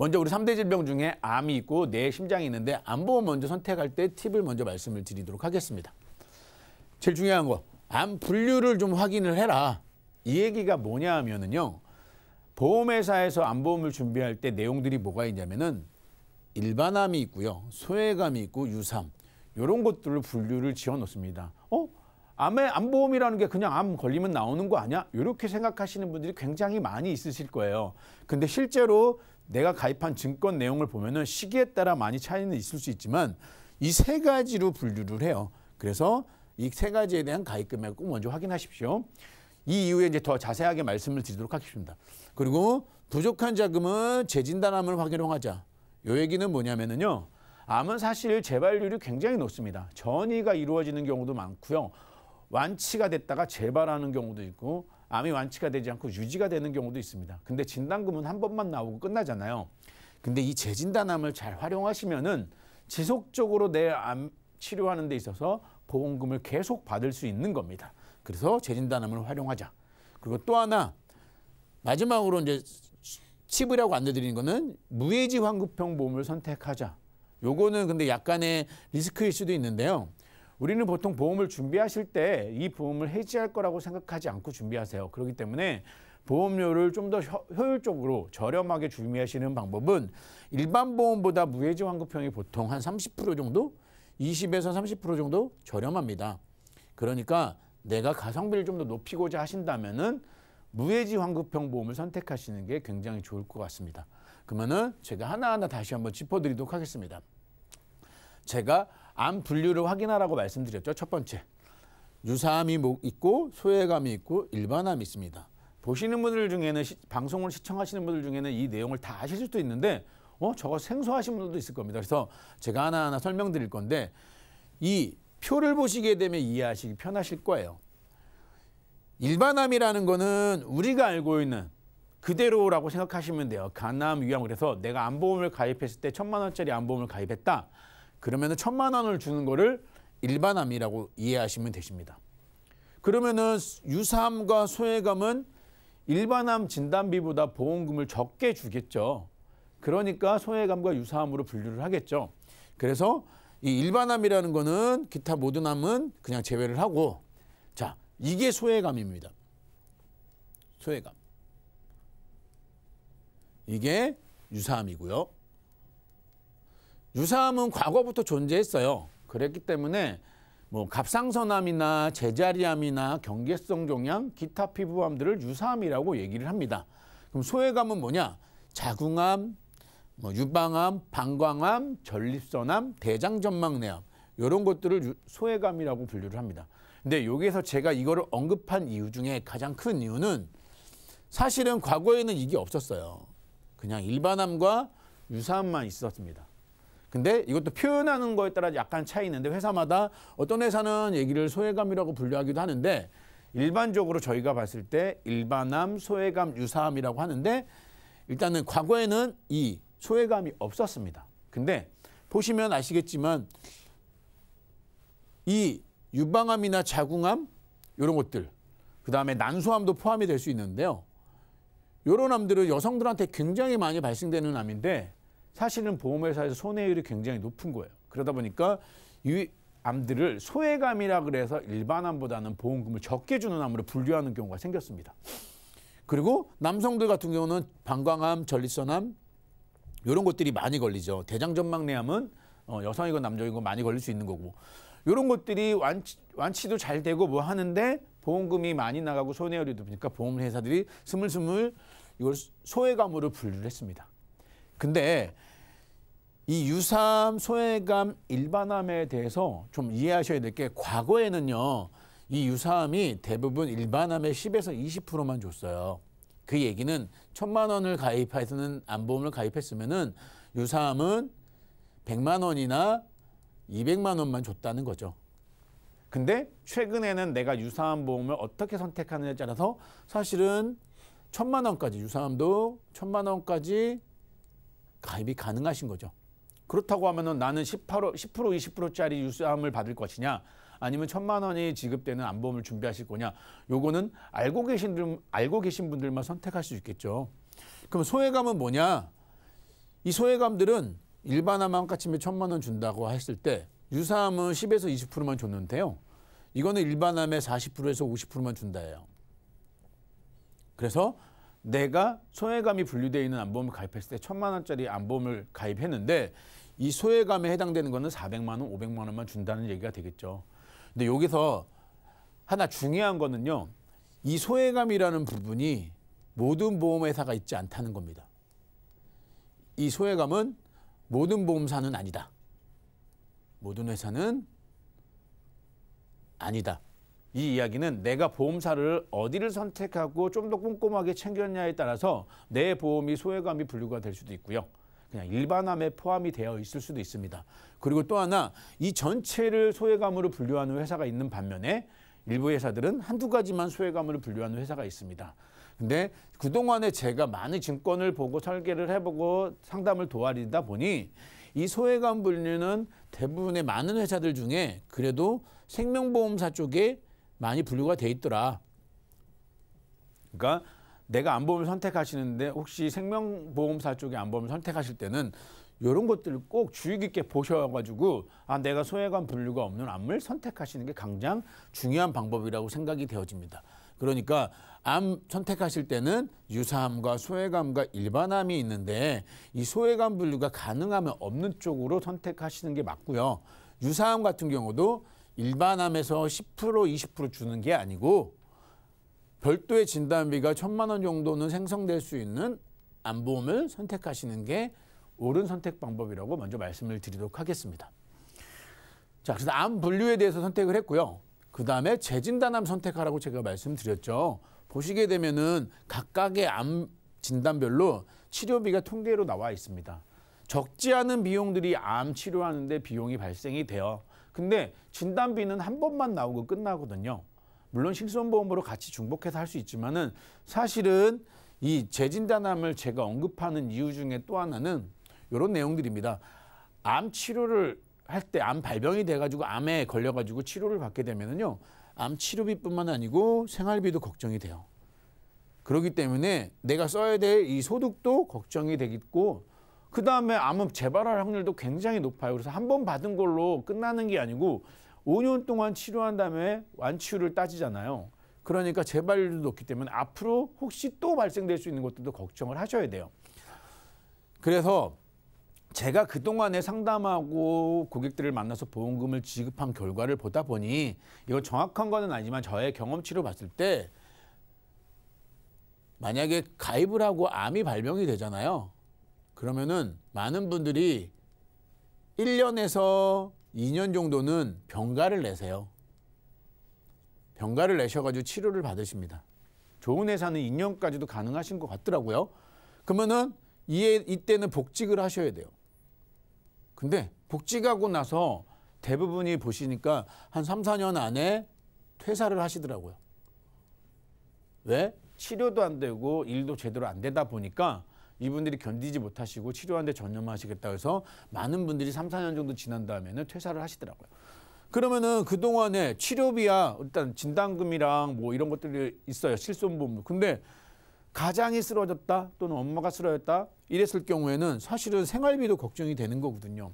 먼저 우리 3대 질병 중에 암이 있고 뇌 심장이 있는데 암보험 먼저 선택할 때 팁을 먼저 말씀을 드리도록 하겠습니다. 제일 중요한 거, 암 분류를 좀 확인을 해라. 이 얘기가 뭐냐 하면은요. 보험회사에서 암보험을 준비할 때 내용들이 뭐가 있냐면은 일반암이 있고요. 소외감이 있고 유사암. 이런 것들을 분류를 지어 놓습니다. 암의 암보험이라는 게 그냥 암 걸리면 나오는 거 아니야? 이렇게 생각하시는 분들이 굉장히 많이 있으실 거예요. 근데 실제로 내가 가입한 증권 내용을 보면은 시기에 따라 많이 차이는 있을 수 있지만 이 세 가지로 분류를 해요. 그래서 이 세 가지에 대한 가입 금액을 꼭 먼저 확인하십시오. 이 이후에 이제 더 자세하게 말씀을 드리도록 하겠습니다. 그리고 부족한 자금은 재진단암을 활용하자. 요 얘기는 뭐냐면은요. 암은 사실 재발률이 굉장히 높습니다. 전이가 이루어지는 경우도 많고요. 완치가 됐다가 재발하는 경우도 있고 암이 완치가 되지 않고 유지가 되는 경우도 있습니다. 근데 진단금은 한 번만 나오고 끝나잖아요. 근데 이 재진단암을 잘 활용하시면은 지속적으로 내 암 치료하는 데 있어서 보험금을 계속 받을 수 있는 겁니다. 그래서 재진단암을 활용하자. 그리고 또 하나 마지막으로 이제 팁이라고 안내드리는 거는 무해지 환급형 보험을 선택하자. 요거는 근데 약간의 리스크일 수도 있는데요. 우리는 보통 보험을 준비하실 때 이 보험을 해지할 거라고 생각하지 않고 준비하세요. 그렇기 때문에 보험료를 좀 더 효율적으로 저렴하게 준비하시는 방법은 일반 보험보다 무해지 환급형이 보통 한 30% 정도? 20에서 30% 정도 저렴합니다. 그러니까 내가 가성비를 좀 더 높이고자 하신다면은 무해지 환급형 보험을 선택하시는 게 굉장히 좋을 것 같습니다. 그러면은 제가 하나하나 다시 한번 짚어드리도록 하겠습니다. 제가 암 분류를 확인하라고 말씀드렸죠. 첫 번째, 유사암이 있고 소외감이 있고 일반암이 있습니다. 보시는 분들 중에는 방송을 시청하시는 분들 중에는 이 내용을 다 아실 수도 있는데 저거 생소하신 분들도 있을 겁니다. 그래서 제가 하나하나 설명드릴 건데 이 표를 보시게 되면 이해하시기 편하실 거예요. 일반암이라는 거는 우리가 알고 있는 그대로라고 생각하시면 돼요. 간암, 위암. 그래서 내가 암보험을 가입했을 때 1,000만 원짜리 암보험을 가입했다. 그러면은 1,000만 원을 주는 거를 일반암이라고 이해하시면 되십니다. 그러면은 유사암과 소외감은 일반암 진단비보다 보험금을 적게 주겠죠. 그러니까 소외감과 유사암으로 분류를 하겠죠. 그래서 이 일반암이라는 거는 기타 모든 암은 그냥 제외를 하고, 자, 이게 소외감입니다. 소외감. 이게 유사암이고요. 유사암은 과거부터 존재했어요. 그랬기 때문에 뭐 갑상선암이나 제자리암이나 경계성 종양, 기타 피부암들을 유사암이라고 얘기를 합니다. 그럼 소외감은 뭐냐? 자궁암, 유방암, 방광암, 전립선암, 대장전망내암 이런 것들을 소외감이라고 분류를 합니다. 근데 여기에서 제가 이거를 언급한 이유 중에 가장 큰 이유는 사실은 과거에는 이게 없었어요. 그냥 일반암과 유사암만 있었습니다. 근데 이것도 표현하는 거에 따라 약간 차이 있는데 회사마다 어떤 회사는 얘기를 소외감이라고 분류하기도 하는데 일반적으로 저희가 봤을 때 일반암, 소외감, 유사암이라고 하는데 일단은 과거에는 이 소외감이 없었습니다. 근데 보시면 아시겠지만 이 유방암이나 자궁암 이런 것들 그다음에 난소암도 포함이 될 수 있는데요. 이런 암들은 여성들한테 굉장히 많이 발생되는 암인데 사실은 보험회사에서 손해율이 굉장히 높은 거예요. 그러다 보니까 이 암들을 소외감이라 그래서 일반암보다는 보험금을 적게 주는 암으로 분류하는 경우가 생겼습니다. 그리고 남성들 같은 경우는 방광암, 전립선암 이런 것들이 많이 걸리죠. 대장전망내암은 여성이건 남성이건 많이 걸릴 수 있는 거고 이런 것들이 완치도 잘 되고 뭐 하는데 보험금이 많이 나가고 손해율이 높으니까 보험회사들이 스물스물 이걸 소외감으로 분류를 했습니다. 근데 이 유사암, 소외감, 일반암에 대해서 좀 이해하셔야 될 게 과거에는요. 이 유사암이 대부분 일반암의 10에서 20%만 줬어요. 그 얘기는 1,000만 원을 가입해서는 암보험을 가입했으면은 유사암은 100만 원이나 200만 원만 줬다는 거죠. 근데 최근에는 내가 유사암 보험을 어떻게 선택하느냐에 따라서 사실은 1,000만 원까지 유사암도 1,000만 원까지 가입이 가능하신 거죠. 그렇다고 하면은 나는 10%, 20%짜리 유사암을 받을 것이냐 아니면 1,000만 원이 지급되는 암보험을 준비하실 거냐 요거는 알고 계신, 분들만 선택할 수 있겠죠. 그럼 소외감은 뭐냐? 이 소외감들은 일반암 한 까치면 1,000만 원 준다고 했을 때 유사암은 10에서 20%만 줬는데요. 이거는 일반암의 40%에서 50%만 준다예요. 그래서 내가 소외감이 분류되어 있는 암보험을 가입했을 때 1,000만 원짜리 암보험을 가입했는데 이 소외감에 해당되는 거는 400만 원, 500만 원만 준다는 얘기가 되겠죠. 근데 여기서 하나 중요한 거는요. 이 소외감이라는 부분이 모든 보험회사가 있지 않다는 겁니다. 이 소외감은 모든 보험사는 아니다. 모든 회사는 아니다. 이 이야기는 내가 보험사를 어디를 선택하고 좀 더 꼼꼼하게 챙겼냐에 따라서 내 보험이 소외감이 분류가 될 수도 있고요. 그냥 일반암에 포함이 되어 있을 수도 있습니다. 그리고 또 하나 이 전체를 소외감으로 분류하는 회사가 있는 반면에 일부 회사들은 한두 가지만 소외감으로 분류하는 회사가 있습니다. 근데 그동안에 제가 많은 증권을 보고 설계를 해보고 상담을 도와드리다 보니 이 소외감 분류는 대부분의 많은 회사들 중에 그래도 생명보험사 쪽에 많이 분류가 돼 있더라. 그러니까 내가 암보험을 선택하시는데 혹시 생명보험사 쪽에 암보험을 선택하실 때는 이런 것들을 꼭 주의 깊게 보셔가지고 내가 소외감 분류가 없는 암을 선택하시는 게 가장 중요한 방법이라고 생각이 되어집니다. 그러니까 암 선택하실 때는 유사암과 소외감과 일반암이 있는데 이 소외감 분류가 가능하면 없는 쪽으로 선택하시는 게 맞고요. 유사암 같은 경우도 일반암에서 10% 20% 주는 게 아니고 별도의 진단비가 1,000만 원 정도는 생성될 수 있는 암보험을 선택하시는 게 옳은 선택 방법이라고 먼저 말씀을 드리도록 하겠습니다. 자, 그래서 암 분류에 대해서 선택을 했고요. 그 다음에 재진단암 선택하라고 제가 말씀드렸죠. 보시게 되면은 각각의 암 진단별로 치료비가 통계로 나와 있습니다. 적지 않은 비용들이 암 치료하는데 비용이 발생이 돼요. 근데 진단비는 한 번만 나오고 끝나거든요. 물론 실손보험으로 같이 중복해서 할 수 있지만은 사실은 이 재진단암을 제가 언급하는 이유 중에 또 하나는 이런 내용들입니다. 암 치료를 할 때 암 발병이 돼가지고 암에 걸려가지고 치료를 받게 되면은요, 암 치료비뿐만 아니고 생활비도 걱정이 돼요. 그렇기 때문에 내가 써야 될 이 소득도 걱정이 되겠고, 그 다음에 암은 재발할 확률도 굉장히 높아요. 그래서 한 번 받은 걸로 끝나는 게 아니고 5년 동안 치료한 다음에 완치율을 따지잖아요. 그러니까 재발률도 높기 때문에 앞으로 혹시 또 발생될 수 있는 것들도 걱정을 하셔야 돼요. 그래서 제가 그동안에 상담하고 고객들을 만나서 보험금을 지급한 결과를 보다 보니 이거 정확한 거는 아니지만 저의 경험치로 봤을 때 만약에 가입을 하고 암이 발병이 되잖아요. 그러면은 많은 분들이 1년에서 2년 정도는 병가를 내세요. 병가를 내셔가지고 치료를 받으십니다. 좋은 회사는 2년까지도 가능하신 것 같더라고요. 그러면은 이때는 복직을 하셔야 돼요. 근데 복직하고 나서 대부분이 보시니까 한 3, 4년 안에 퇴사를 하시더라고요. 왜? 치료도 안 되고 일도 제대로 안 되다 보니까 이분들이 견디지 못하시고 치료하는 데 전념하시겠다 해서 많은 분들이 3, 4년 정도 지난 다음에는 퇴사를 하시더라고요. 그러면은 그동안에 치료비야 일단 진단금이랑 뭐 이런 것들이 있어요. 실손보험. 근데 가장이 쓰러졌다 또는 엄마가 쓰러졌다 이랬을 경우에는 사실은 생활비도 걱정이 되는 거거든요.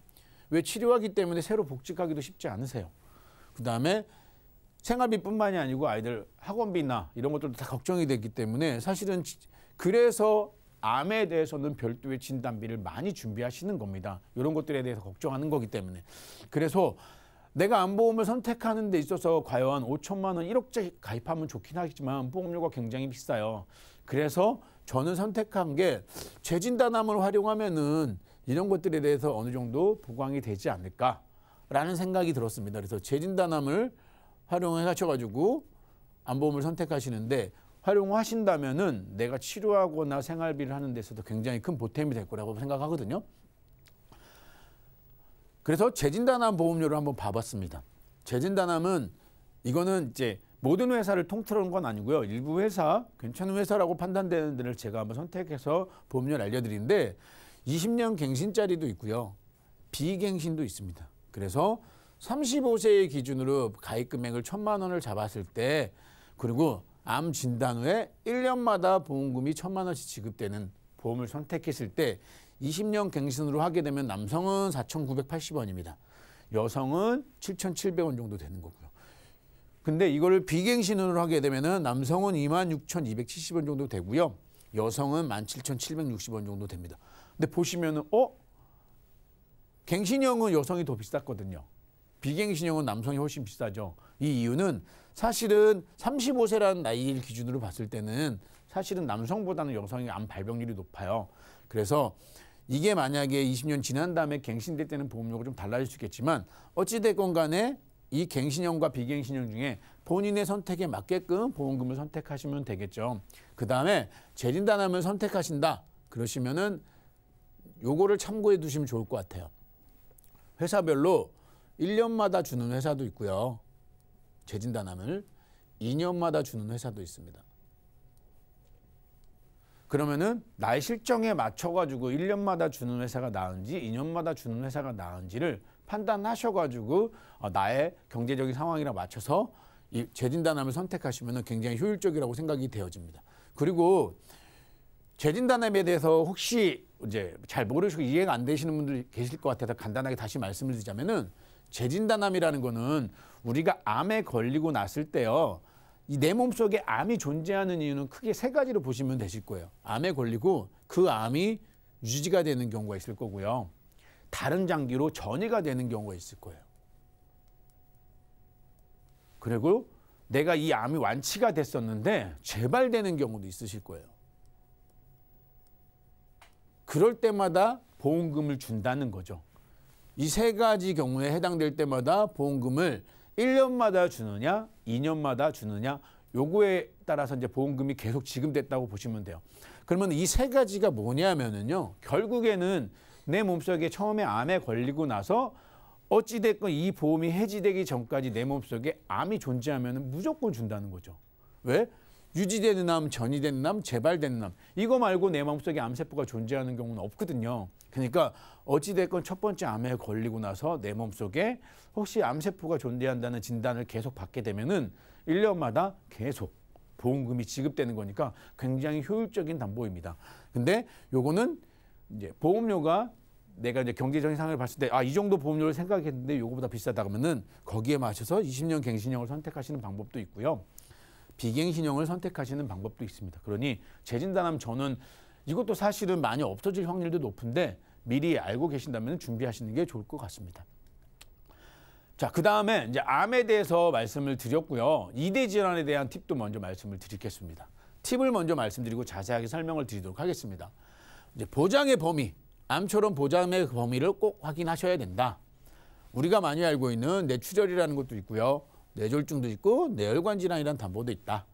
왜? 치료하기 때문에 새로 복직하기도 쉽지 않으세요. 그 다음에 생활비뿐만이 아니고 아이들 학원비나 이런 것들도 다 걱정이 되기 때문에 사실은 그래서 암에 대해서는 별도의 진단비를 많이 준비하시는 겁니다. 이런 것들에 대해서 걱정하는 거기 때문에. 그래서 내가 암보험을 선택하는 데 있어서 과연 5천만 원, 1억짜리 가입하면 좋긴 하겠지만 보험료가 굉장히 비싸요. 그래서 저는 선택한 게 재진단암을 활용하면은 이런 것들에 대해서 어느 정도 보강이 되지 않을까라는 생각이 들었습니다. 그래서 재진단암을 활용해 가셔가지고 암보험을 선택하시는데 활용하신다면은 내가 치료하거나 생활비를 하는 데서도 굉장히 큰 보탬이 될 거라고 생각하거든요. 그래서 재진단암 보험료를 한번 봐봤습니다. 재진단암은 이거는 이제 모든 회사를 통틀은 건 아니고요. 일부 회사, 괜찮은 회사라고 판단되는 데를 제가 한번 선택해서 보험료를 알려드리는데 20년 갱신짜리도 있고요. 비갱신도 있습니다. 그래서 35세의 기준으로 가입 금액을 1,000만 원을 잡았을 때 그리고 암 진단 후에 1년마다 보험금이 1,000만 원씩 지급되는 보험을 선택했을 때 20년 갱신으로 하게 되면 남성은 4,980원입니다. 여성은 7,700원 정도 되는 거고요. 근데 이거를 비갱신으로 하게 되면은 남성은 26,270원 정도 되고요. 여성은 17,760원 정도 됩니다. 근데 보시면은 갱신형은 여성이 더 비쌌거든요. 비갱신형은 남성이 훨씬 비싸죠. 이 이유는 사실은 35세라는 나이를 기준으로 봤을 때는 사실은 남성보다는 여성의 암 발병률이 높아요. 그래서 이게 만약에 20년 지난 다음에 갱신될 때는 보험료가 좀 달라질 수 있겠지만 어찌됐건 간에 이 갱신형과 비갱신형 중에 본인의 선택에 맞게끔 보험금을 선택하시면 되겠죠. 그 다음에 재진단암을 선택하신다. 그러시면은 요거를 참고해 두시면 좋을 것 같아요. 회사별로 1년마다 주는 회사도 있고요. 재진단암을 2년마다 주는 회사도 있습니다. 그러면은 나의 실정에 맞춰가지고 1년마다 주는 회사가 나은지 2년마다 주는 회사가 나은지를 판단하셔가지고 나의 경제적인 상황이랑 맞춰서 이 재진단암을 선택하시면 굉장히 효율적이라고 생각이 되어집니다. 그리고 재진단암에 대해서 혹시 이제 잘 모르시고 이해가 안 되시는 분들이 계실 것 같아서 간단하게 다시 말씀을 드리자면은 재진단암이라는 거는 우리가 암에 걸리고 났을 때요. 이 내 몸속에 암이 존재하는 이유는 크게 세 가지로 보시면 되실 거예요. 암에 걸리고 그 암이 유지가 되는 경우가 있을 거고요. 다른 장기로 전이가 되는 경우가 있을 거예요. 그리고 내가 이 암이 완치가 됐었는데 재발되는 경우도 있으실 거예요. 그럴 때마다 보험금을 준다는 거죠. 이 세 가지 경우에 해당될 때마다 보험금을 1년마다 주느냐, 2년마다 주느냐, 요거에 따라서 이제 보험금이 계속 지급됐다고 보시면 돼요. 그러면 이 세 가지가 뭐냐면은요, 결국에는 내 몸속에 처음에 암에 걸리고 나서 어찌됐건 이 보험이 해지되기 전까지 내 몸속에 암이 존재하면 무조건 준다는 거죠. 왜? 유지되는 암, 전이되는 암, 재발되는 암. 이거 말고 내 마음속에 암세포가 존재하는 경우는 없거든요. 그러니까 어찌됐건 첫 번째 암에 걸리고 나서 내 몸속에 혹시 암세포가 존재한다는 진단을 계속 받게 되면은 1년마다 계속 보험금이 지급되는 거니까 굉장히 효율적인 담보입니다. 근데 요거는 이제 보험료가 내가 이제 경제적인 상황을 봤을 때 이 정도 보험료를 생각했는데 요거보다 비싸다 그러면은 거기에 맞춰서 20년 갱신형을 선택하시는 방법도 있고요. 비갱신형을 선택하시는 방법도 있습니다. 그러니 재진단암 저는 이것도 사실은 많이 없어질 확률도 높은데 미리 알고 계신다면 준비하시는 게 좋을 것 같습니다. 자, 그 다음에 이제 암에 대해서 말씀을 드렸고요. 2대 질환에 대한 팁도 먼저 말씀을 드리겠습니다. 팁을 먼저 말씀드리고 자세하게 설명을 드리도록 하겠습니다. 이제 보장의 범위, 암처럼 보장의 범위를 꼭 확인하셔야 된다. 우리가 많이 알고 있는 뇌출혈이라는 것도 있고요. 뇌졸중도 있고 뇌혈관 질환이라는 담보도 있다.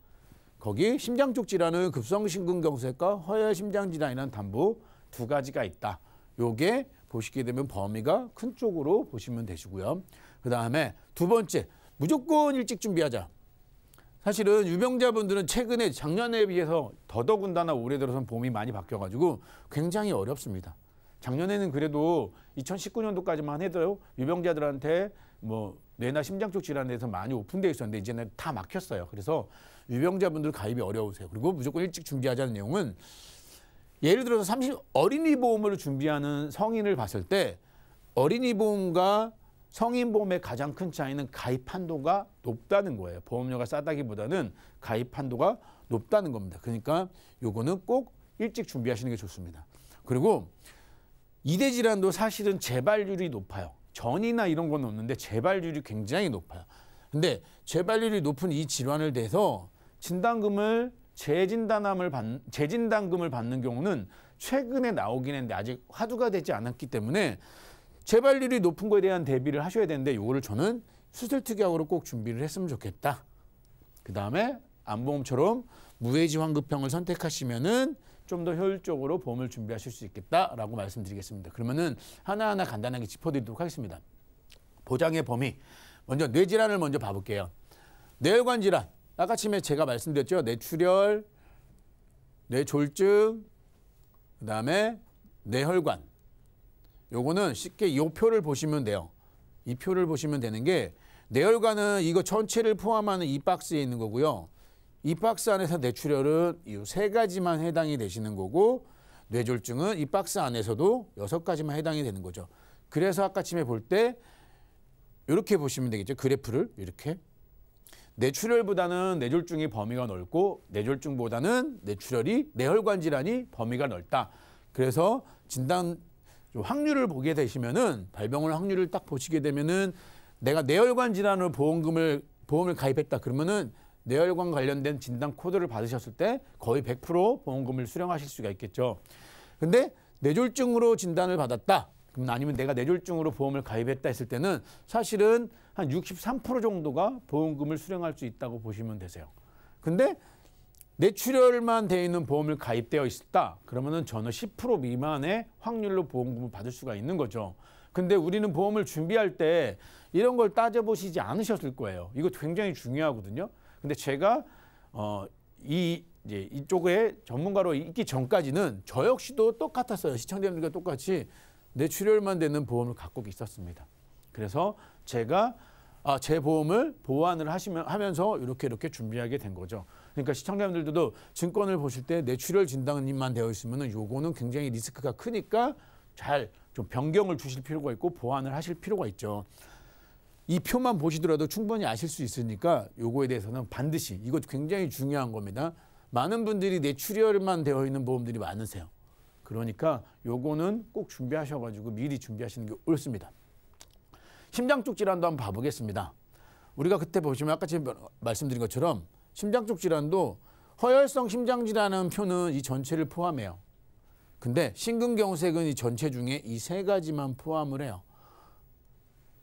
거기 심장 쪽 질환은 급성심근경색과 허혈심장 질환이라는 담보 두 가지가 있다. 요게 보시게 되면 범위가 큰 쪽으로 보시면 되시고요. 그 다음에 두 번째, 무조건 일찍 준비하자. 사실은 유병자분들은 최근에 작년에 비해서 더더군다나 올해 들어서는 보험이 많이 바뀌어가지고 굉장히 어렵습니다. 작년에는 그래도 2019년도까지만 해도 유병자들한테 뭐 뇌나 심장 쪽 질환에 대해서 많이 오픈되어 있었는데 이제는 다 막혔어요. 그래서 유병자분들 가입이 어려우세요. 그리고 무조건 일찍 준비하자는 내용은 예를 들어서 어린이 보험을 준비하는 성인을 봤을 때 어린이 보험과 성인 보험의 가장 큰 차이는 가입 한도가 높다는 거예요. 보험료가 싸다기보다는 가입 한도가 높다는 겁니다. 그러니까 요거는 꼭 일찍 준비하시는 게 좋습니다. 그리고 2대 질환도 사실은 재발률이 높아요. 전이나 이런 건 없는데 재발률이 굉장히 높아요. 근데 재발률이 높은 이 질환을 대해서 진단금을 재진단금을 받는 경우는 최근에 나오긴 했는데 아직 화두가 되지 않았기 때문에 재발률이 높은 거에 대한 대비를 하셔야 되는데 이거를 저는 수술특약으로 꼭 준비를 했으면 좋겠다. 그 다음에 암보험처럼 무해지 환급형을 선택하시면은 좀 더 효율적으로 보험을 준비하실 수 있겠다라고 말씀드리겠습니다. 그러면은 하나하나 간단하게 짚어드리도록 하겠습니다. 보장의 범위. 먼저 뇌질환을 먼저 봐볼게요. 뇌혈관 질환. 아까 처음에 제가 말씀드렸죠. 뇌출혈, 뇌졸중, 그 다음에 뇌혈관. 요거는 쉽게 이 표를 보시면 돼요. 이 표를 보시면 되는 게 뇌혈관은 이거 전체를 포함하는 이 박스에 있는 거고요. 이 박스 안에서 뇌출혈은 이 세 가지만 해당이 되시는 거고 뇌졸중은 이 박스 안에서도 6가지만 해당이 되는 거죠. 그래서 아까쯤에 볼 때 이렇게 보시면 되겠죠. 그래프를 이렇게. 뇌출혈보다는 뇌졸중의 범위가 넓고 뇌졸중보다는 뇌혈관 질환이 범위가 넓다. 그래서 진단 확률을 보게 되시면은 발병을 확률을 딱 보시게 되면은 내가 뇌혈관 질환으로 보험을 가입했다. 그러면은 뇌혈관 관련된 진단 코드를 받으셨을 때 거의 100% 보험금을 수령하실 수가 있겠죠. 근데 뇌졸중으로 진단을 받았다. 그럼 아니면 내가 뇌졸중으로 보험을 가입했다 했을 때는 사실은 한 63% 정도가 보험금을 수령할 수 있다고 보시면 되세요. 근데 뇌출혈만 되어 있는 보험을 가입되어 있다. 그러면은 전후 10% 미만의 확률로 보험금을 받을 수가 있는 거죠. 근데 우리는 보험을 준비할 때 이런 걸 따져보시지 않으셨을 거예요. 이거 굉장히 중요하거든요. 근데 제가 이쪽에 전문가로 있기 전까지는 저 역시도 똑같았어요. 시청자님들과 똑같이 뇌출혈만 되는 보험을 갖고 있었습니다. 그래서 제가 제 보험을 보완을 하면서 이렇게 준비하게 된 거죠. 그러니까 시청자분들도 증권을 보실 때 뇌출혈 진단만 되어 있으면 요거는 굉장히 리스크가 크니까 잘 좀 변경을 주실 필요가 있고 보완을 하실 필요가 있죠. 이 표만 보시더라도 충분히 아실 수 있으니까 요거에 대해서는 반드시 이거 굉장히 중요한 겁니다. 많은 분들이 뇌출혈만 되어 있는 보험들이 많으세요. 그러니까 요거는 꼭 준비하셔가지고 미리 준비하시는 게 옳습니다. 심장 쪽 질환도 한번 봐보겠습니다. 우리가 그때 보시면 아까 제가 말씀드린 것처럼 심장 쪽 질환도 허혈성 심장 질환은 표는 이 전체를 포함해요. 근데 심근경색은 이 전체 중에 이 3가지만 포함을 해요.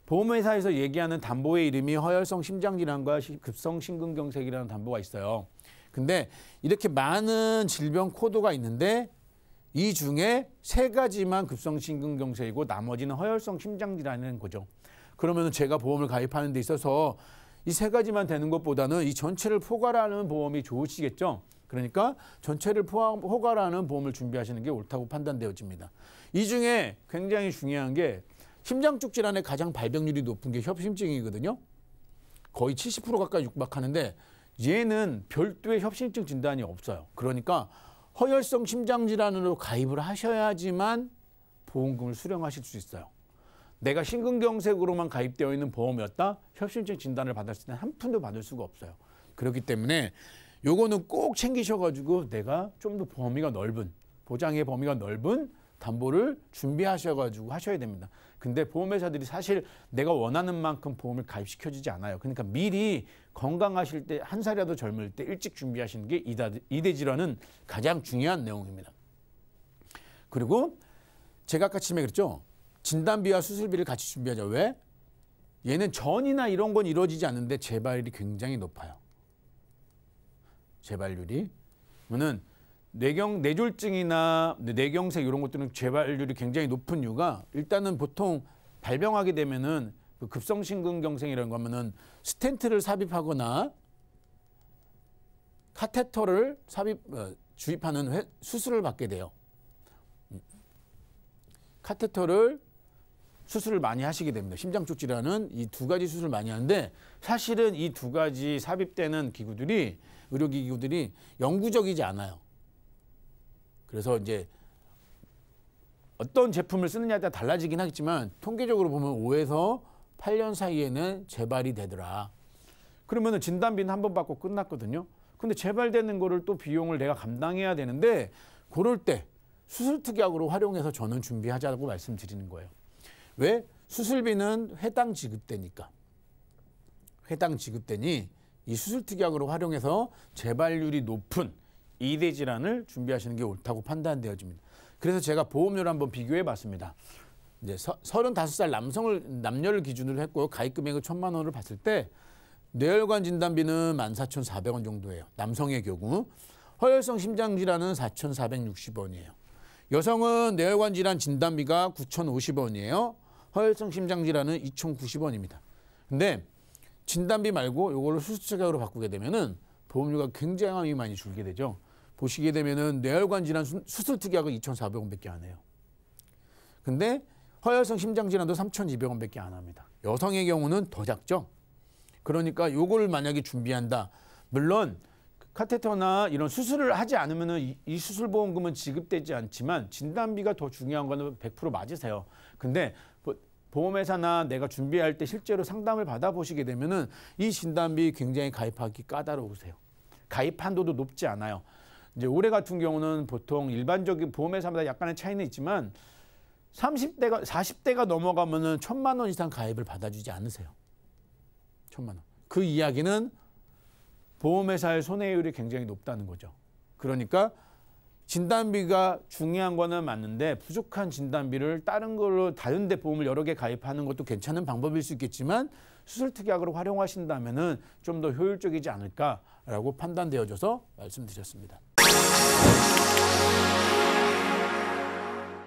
보험회사에서 얘기하는 담보의 이름이 허혈성 심장 질환과 급성 심근경색이라는 담보가 있어요. 근데 이렇게 많은 질병 코드가 있는데 이 중에 3가지만 급성 심근경색이고 나머지는 허혈성 심장 질환이라는 거죠. 그러면 제가 보험을 가입하는 데 있어서 이 3가지만 되는 것보다는 이 전체를 포괄하는 보험이 좋으시겠죠. 그러니까 전체를 포괄하는 보험을 준비하시는 게 옳다고 판단되어집니다. 이 중에 굉장히 중요한 게 심장 쪽 질환의 가장 발병률이 높은 게 협심증이거든요. 거의 70% 가까이 육박하는데 얘는 별도의 협심증 진단이 없어요. 그러니까 허혈성 심장 질환으로 가입을 하셔야지만 보험금을 수령하실 수 있어요. 내가 심근경색으로만 가입되어 있는 보험이었다? 협심증 진단을 받았을 때는 한 푼도 받을 수가 없어요. 그렇기 때문에 요거는 꼭 챙기셔가지고 내가 좀 더 범위가 넓은, 보장의 범위가 넓은 담보를 준비하셔가지고 하셔야 됩니다. 근데 보험회사들이 사실 내가 원하는 만큼 보험을 가입시켜주지 않아요. 그러니까 미리 건강하실 때, 한 살이라도 젊을 때 일찍 준비하시는 게 이대 질환은 가장 중요한 내용입니다. 그리고 제가 아까 처음에 그랬죠. 진단비와 수술비를 같이 준비하자. 왜? 얘는 전이나 이런 건 이루어지지 않는데 재발률이 굉장히 높아요. 재발률이. 그러면 뇌졸중이나 뇌경색 이런 것들은 재발률이 굉장히 높은 이유가 일단은 보통 발병하게 되면은 그 급성심근경색이라는 거 하면은 스텐트를 삽입하거나 카테터를 주입하는 수술을 받게 돼요. 카테터를 수술을 많이 하시게 됩니다. 심장 쪽 질환은 이 2가지 수술을 많이 하는데 사실은 이 2가지 삽입되는 기구들이 의료기구들이 영구적이지 않아요. 그래서 이제 어떤 제품을 쓰느냐에 따라 달라지긴 하겠지만 통계적으로 보면 5에서 8년 사이에는 재발이 되더라. 그러면은 진단비는 한 번 받고 끝났거든요. 근데 재발되는 거를 또 비용을 내가 감당해야 되는데 그럴 때 수술특약으로 활용해서 저는 준비하자고 말씀드리는 거예요. 왜? 수술비는 회당 지급되니까. 회당 지급되니 이 수술특약으로 활용해서 재발률이 높은 이대 질환을 준비하시는 게 옳다고 판단되어집니다. 그래서 제가 보험료를 한번 비교해 봤습니다. 이제 35살 남녀를 기준으로 했고 가입 금액을 1,000만 원을 봤을 때 뇌혈관 진단비는 14,400원 정도예요. 남성의 경우. 허혈성 심장 질환은 4,460원이에요. 여성은 뇌혈관 질환 진단비가 9,050원이에요. 허혈성 심장 질환은 2,090원입니다. 근데 진단비 말고 이걸로 수술특약으로 바꾸게 되면은 보험료가 굉장히 많이 줄게 되죠. 보시게 되면은 뇌혈관 질환 수술특약은 2,400원밖에 안 해요. 근데 허혈성 심장 질환도 3,200원밖에 안 합니다. 여성의 경우는 더 작죠. 그러니까 요걸 만약에 준비한다. 물론 카테터나 이런 수술을 하지 않으면은 이 수술보험금은 지급되지 않지만 진단비가 더 중요한 거는 100% 맞으세요. 근데 보험회사나 내가 준비할 때 실제로 상담을 받아보시게 되면은 이 진단비 굉장히 가입하기 까다로우세요. 가입 한도도 높지 않아요. 이제 올해 같은 경우는 보통 일반적인 보험회사마다 약간의 차이는 있지만 30대가 40대가 넘어가면은 1,000만 원 이상 가입을 받아주지 않으세요. 1,000만 원. 그 이야기는 보험회사의 손해율이 굉장히 높다는 거죠. 그러니까 진단비가 중요한 거는 맞는데 부족한 진단비를 다른 걸로 다른 데 보험을 여러 개 가입하는 것도 괜찮은 방법일 수 있겠지만 수술 특약으로 활용하신다면은 좀 더 효율적이지 않을까라고 판단되어져서 말씀드렸습니다.